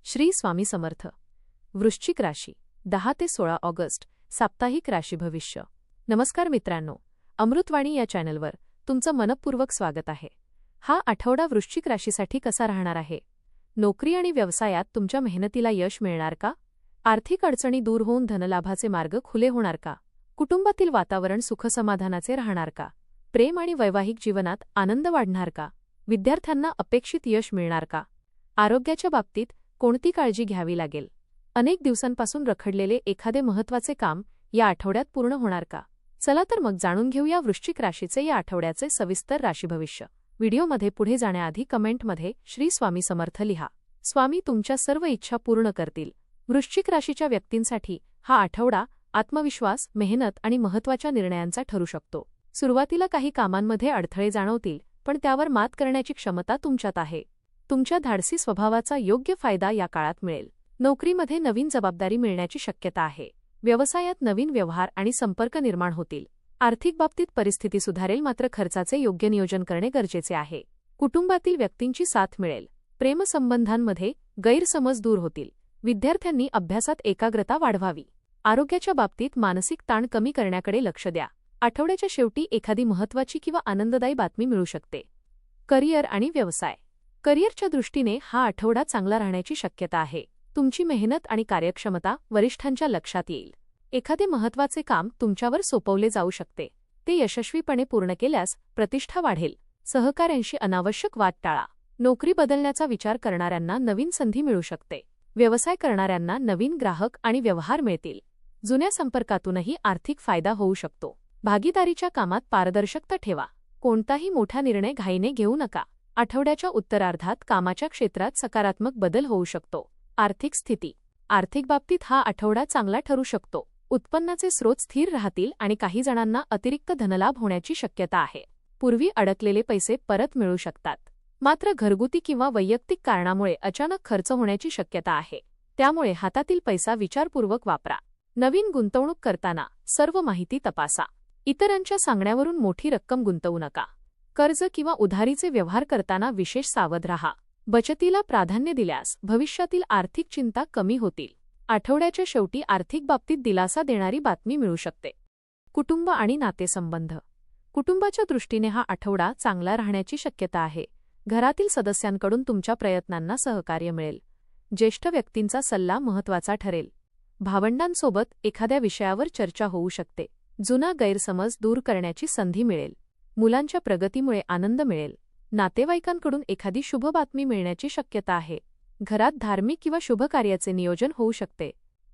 श्री स्वामी समर्थ. वृश्चिक राशी 10 ते 16 ऑगस्ट साप्ताहिक राशी भविष्य. नमस्कार मित्रांनो, अमृतवाणी या चॅनलवर तुमचं मनपूर्वक स्वागत आहे. हा आठवडा वृश्चिक राशीसाठी कसा राहणार आहे? नोकरी आणि व्यवसायात तुमच्या मेहनतीला यश मिळणार का? आर्थिक अडचणी दूर होऊन धनलाभाचे मार्ग खुले होणार का? कुटुंबातील वातावरण सुखसमाधानाचे राहणार का? प्रेम आणि वैवाहिक जीवनात आनंद वाढणार का? विद्यार्थ्यांना अपेक्षित यश मिळणार का? आरोग्याच्या बाबतीत कोणती काळजी घ्यावी लागेल? अनेक दिवसांपासून रखडलेले एखादे महत्त्वाचे काम या आठवड्यात पूर्ण होणार का? चला तर मग जाणून घेऊया वृश्चिक राशीचे या आठवड्याचे सविस्तर राशी भविष्य. व्हिडिओमध्ये पुढे जाण्याआधी कमेंटमध्ये श्री स्वामी समर्थ लिहा. स्वामी तुमच्या सर्व इच्छा पूर्ण करतील. वृश्चिक राशीच्या व्यक्तींसाठी हा आठवडा आत्मविश्वास, मेहनत आणि महत्त्वाच्या निर्णयांचा ठरू शकतो. सुरुवातीला काही कामांमध्ये अडथळे जाणवतील, पण त्यावर मात करण्याची क्षमता तुमच्यात आहे. तुमच्या धाडसी स्वभावाचा योग्य फायदा या काळात मिळेल. नोकरीमध्ये नवीन जबाबदारी मिळण्याची शक्यता आहे. व्यवसायात नवीन व्यवहार आणि संपर्क निर्माण होतील. आर्थिक बाबतीत परिस्थिती सुधारेल, मात्र खर्चाचे योग्य नियोजन करणे गरजेचे आहे. कुटुंबातील व्यक्तींची साथ मिळेल. प्रेमसंबंधांमध्ये गैरसमज दूर होतील. विद्यार्थ्यांनी अभ्यासात एकाग्रता वाढवावी. आरोग्याच्या बाबतीत मानसिक ताण कमी करण्याकडे लक्ष द्या. आठवड्याच्या शेवटी एखादी महत्त्वाची किंवा आनंददायी बातमी मिळू शकते. करिअर आणि व्यवसाय. करिअरच्या दृष्टीने हा आठवडा चांगला राहण्याची शक्यता आहे. तुमची मेहनत आणि कार्यक्षमता वरिष्ठांच्या लक्षात येईल. एखादे महत्त्वाचे काम तुमच्यावर सोपवले जाऊ शकते. ते यशस्वीपणे पूर्ण केल्यास प्रतिष्ठा वाढेल. सहकाऱ्यांशी अनावश्यक वाद टाळा. नोकरी बदलण्याचा विचार करणाऱ्यांना नवीन संधी मिळू शकते. व्यवसाय करणाऱ्यांना नवीन ग्राहक आणि व्यवहार मिळतील. जुन्या संपर्कातूनही आर्थिक फायदा होऊ शकतो. भागीदारीच्या कामात पारदर्शकता ठेवा. कोणताही मोठा निर्णय घाईने घेऊ नका. आठवड्याच्या उत्तरार्धात कामाच्या क्षेत्रात सकारात्मक बदल होऊ शकतो. आर्थिक स्थिती. आर्थिक बाबतीत हा आठवडा चांगला ठरू शकतो. उत्पन्नाचे स्रोत स्थिर राहतील आणि काही जणांना अतिरिक्त धनलाभ होण्याची शक्यता आहे. पूर्वी अडकलेले पैसे परत मिळू शकतात. मात्र घरगुती किंवा वैयक्तिक कारणामुळे अचानक खर्च होण्याची शक्यता आहे. त्यामुळे हातातील पैसा विचारपूर्वक वापरा. नवीन गुंतवणूक करताना सर्व माहिती तपासा. इतरांच्या सांगण्यावरून मोठी रक्कम गुंतवू नका. कर्ज किंवा उधारीचे व्यवहार करताना विशेष सावध राहा. बचतीला प्राधान्य दिल्यास भविष्यातील आर्थिक चिंता कमी होतील. आठवड्याच्या शेवटी आर्थिक बाबतीत दिलासा देणारी बातमी मिळू शकते. कुटुंब आणि नातेसंबंध. कुटुंबाच्या दृष्टीने हा आठवडा चांगला राहण्याची शक्यता आहे. घरातील सदस्यांकडून तुमच्या प्रयत्नांना सहकार्य मिळेल. ज्येष्ठ व्यक्तींचा सल्ला महत्त्वाचा ठरेल. भावंडांसोबत एखाद्या विषयावर चर्चा होऊ शकते. जुना गैरसमज दूर करण्याची संधी मिळेल. मुलांच्या प्रगतीमुळे आनंद मिळेल. नातेवाईकांकडून एखादी शुभ बातमी मिळण्याची शक्यता आहे. घरात धार्मिक किंवा शुभ कार्याचे नियोजन होऊ शकते.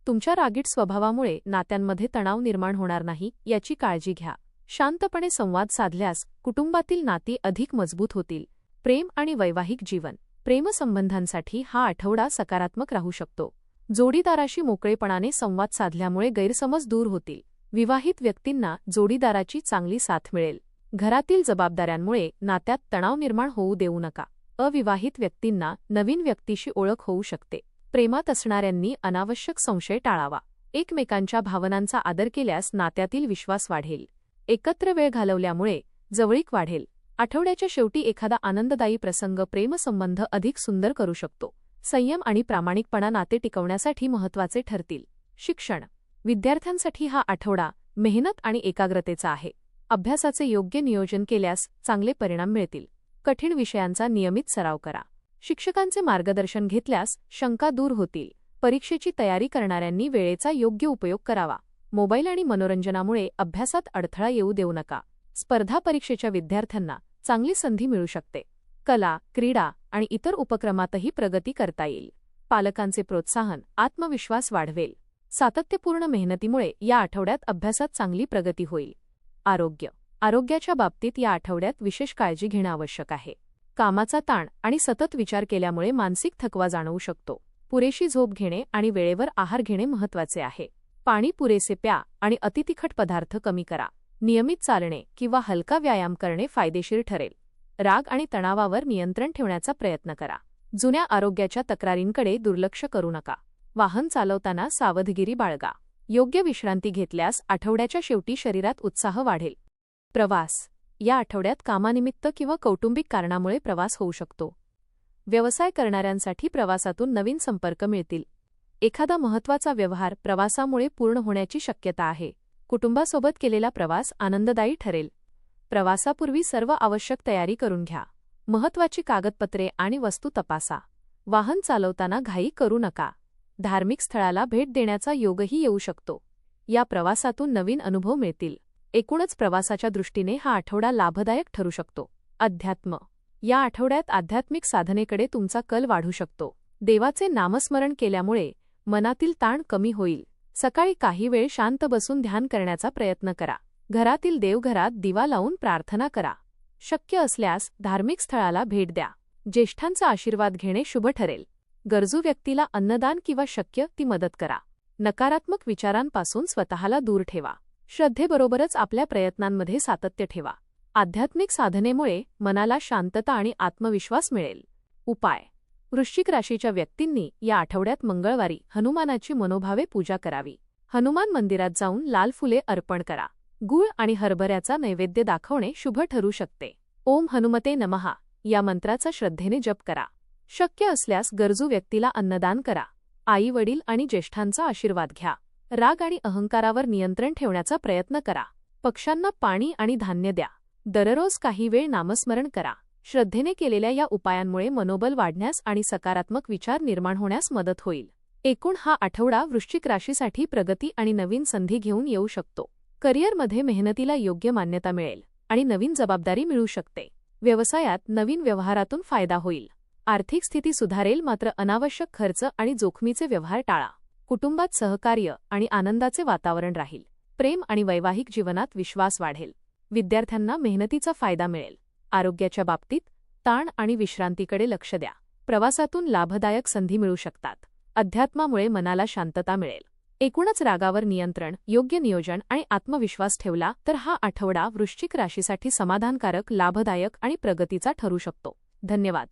तुमच्या रागीट स्वभावामुळे नात्यांमध्ये तणाव निर्माण होणार नाही याची काळजी घ्या. शांतपणे संवाद साधल्यास कुटुंबातील नाती अधिक मजबूत होतील. प्रेम आणि वैवाहिक जीवन. प्रेमसंबंधांसाठी हा आठवडा सकारात्मक राहू शकतो. जोडीदाराशी मोकळेपणाने संवाद साधल्यामुळे गैरसमज दूर होतील. विवाहित व्यक्तींना जोडीदाराची चांगली साथ मिळेल. घरातील जबाबदाऱ्यांमुळे नात्यात तणाव निर्माण होऊ देऊ नका. अविवाहित व्यक्तींना नवीन व्यक्तीशी ओळख होऊ शकते. प्रेमात असणाऱ्यांनी अनावश्यक संशय टाळावा. एकमेकांच्या भावनांचा आदर केल्यास नात्यातील विश्वास वाढेल. एकत्र वेळ घालवल्यामुळे जवळीक वाढेल. आठवड्याच्या शेवटी एखादा आनंददायी प्रसंग प्रेमसंबंध अधिक सुंदर करू शकतो. संयम आणि प्रामाणिकपणा नाते टिकवण्यासाठी महत्त्वाचे ठरतील. शिक्षण. विद्यार्थ्यांसाठी हा आठवडा मेहनत आणि एकाग्रतेचा आहे. अभ्यासाचे योग्य नियोजन केल्यास चांगले परिणाम मिळतील. कठीण विषयांचा नियमित सराव करा. शिक्षकांचे मार्गदर्शन घेतल्यास शंका दूर होतील. परीक्षेची तयारी करणाऱ्यांनी वेळेचा योग्य उपयोग करावा. मोबाईल आणि मनोरंजनामुळे अभ्यासात अडथळा येऊ देऊ नका. स्पर्धा परीक्षेच्या विद्यार्थ्यांना चांगली संधी मिळू शकते. कला, क्रीडा आणि इतर उपक्रमातही प्रगती करता येईल. पालकांचे प्रोत्साहन आत्मविश्वास वाढवेल. सातत्यपूर्ण मेहनतीमुळे या आठवड्यात अभ्यासात चांगली प्रगती होईल. आरोग्य. आरोग्याच्या बाबतीत या आठवड्यात विशेष काळजी घेणं आवश्यक आहे. कामाचा ताण आणि सतत विचार केल्यामुळे मानसिक थकवा जाणवू शकतो. पुरेशी झोप घेणे आणि वेळेवर आहार घेणे महत्त्वाचे आहे. पाणी पुरेसे प्या आणि अतितिखट पदार्थ कमी करा. नियमित चालणे किंवा हलका व्यायाम करणे फायदेशीर ठरेल. राग आणि तणावावर नियंत्रण ठेवण्याचा प्रयत्न करा. जुन्या आरोग्याच्या तक्रारींकडे दुर्लक्ष करू नका. वाहन चालवताना सावधगिरी बाळगा. योग्य विश्रांती घेतल्यास आठवड्याच्या शेवटी शरीरात उत्साह वाढेल. प्रवास. या आठवड्यात कामानिमित्त किंवा कौटुंबिक कारणामुळे प्रवास होऊ शकतो. व्यवसाय करणाऱ्यांसाठी प्रवासातून नवीन संपर्क मिळतील. एखादा महत्त्वाचा व्यवहार प्रवासामुळे पूर्ण होण्याची शक्यता आहे. कुटुंबासोबत केलेला प्रवास आनंददायी ठरेल. प्रवासापूर्वी सर्व आवश्यक तयारी करून घ्या. महत्त्वाची कागदपत्रे आणि वस्तू तपासा. वाहन चालवताना घाई करू नका. धार्मिक स्थळाला भेट देण्याचा योगही येऊ शकतो. या प्रवासातून नवीन अनुभव मिळतील. एकूणच प्रवासाच्या दृष्टीने हा आठवडा लाभदायक ठरू शकतो. अध्यात्म. या आठवड्यात आध्यात्मिक साधनेकडे तुमचा कल वाढू शकतो. देवाचे नामस्मरण केल्यामुळे मनातील ताण कमी होईल. सकाळी काही वेळ शांत बसून ध्यान करण्याचा प्रयत्न करा. घरातील देवघरात दिवा लावून प्रार्थना करा. शक्य असल्यास धार्मिक स्थळाला भेट द्या. ज्येष्ठांचा आशीर्वाद घेणे शुभ ठरेल. गरजू व्यक्तीला अन्नदान किंवा शक्य ती मदत करा. नकारात्मक विचारांपासून स्वतःला दूर ठेवा. श्रद्धेबरोबरच आपल्या प्रयत्नांमध्ये सातत्य ठेवा. आध्यात्मिक साधनेमुळे मनाला शांतता आणि आत्मविश्वास मिळेल. उपाय. वृश्चिक राशीच्या व्यक्तींनी या आठवड्यात मंगळवारी हनुमानाची मनोभावे पूजा करावी. हनुमान मंदिरात जाऊन लाल फुले अर्पण करा. गूळ आणि हरभऱ्याचा नैवेद्य दाखवणे शुभ ठरू शकते. ओम हनुमते नमः या मंत्राचा श्रद्धेने जप करा. शक्य असल्यास गरजू व्यक्तीला अन्नदान करा. आई-वडील आणि ज्येष्ठांचा आशीर्वाद घ्या. राग आणि अहंकारावर नियंत्रण ठेवण्याचा प्रयत्न करा. पक्ष्यांना पाणी आणि धान्य द्या. दररोज काही वेळ नामस्मरण करा. श्रद्धेने केलेल्या या उपायांमुळे मनोबल वाढण्यास आणि सकारात्मक विचार निर्माण होण्यास मदत होईल. एकूण हा आठवडा वृश्चिक राशीसाठी प्रगती आणि नवीन संधी घेऊन येऊ शकतो. करिअरमध्ये मेहनतीला योग्य मान्यता मिळेल आणि नवीन जबाबदारी मिळू शकते. व्यवसायात नवीन व्यवहारातून फायदा होईल. आर्थिक स्थिती सुधारेल, मात्र अनावश्यक खर्च आणि जोखमीचे व्यवहार टाळा. कुटुंबात सहकार्य आणि आनंदाचे वातावरण राहील. प्रेम आणि वैवाहिक जीवनात विश्वास वाढेल. विद्यार्थ्यांना मेहनतीचा फायदा मिळेल. आरोग्याच्या बाबतीत ताण आणि विश्रांतीकडे लक्ष द्या. प्रवासातून लाभदायक संधी मिळू शकतात. अध्यात्मामुळे मनाला शांतता मिळेल. एकूणच रागावर नियंत्रण, योग्य नियोजन आणि आत्मविश्वास ठेवला तर हा आठवडा वृश्चिक राशीसाठी समाधानकारक, लाभदायक आणि प्रगतीचा ठरू शकतो. धन्यवाद.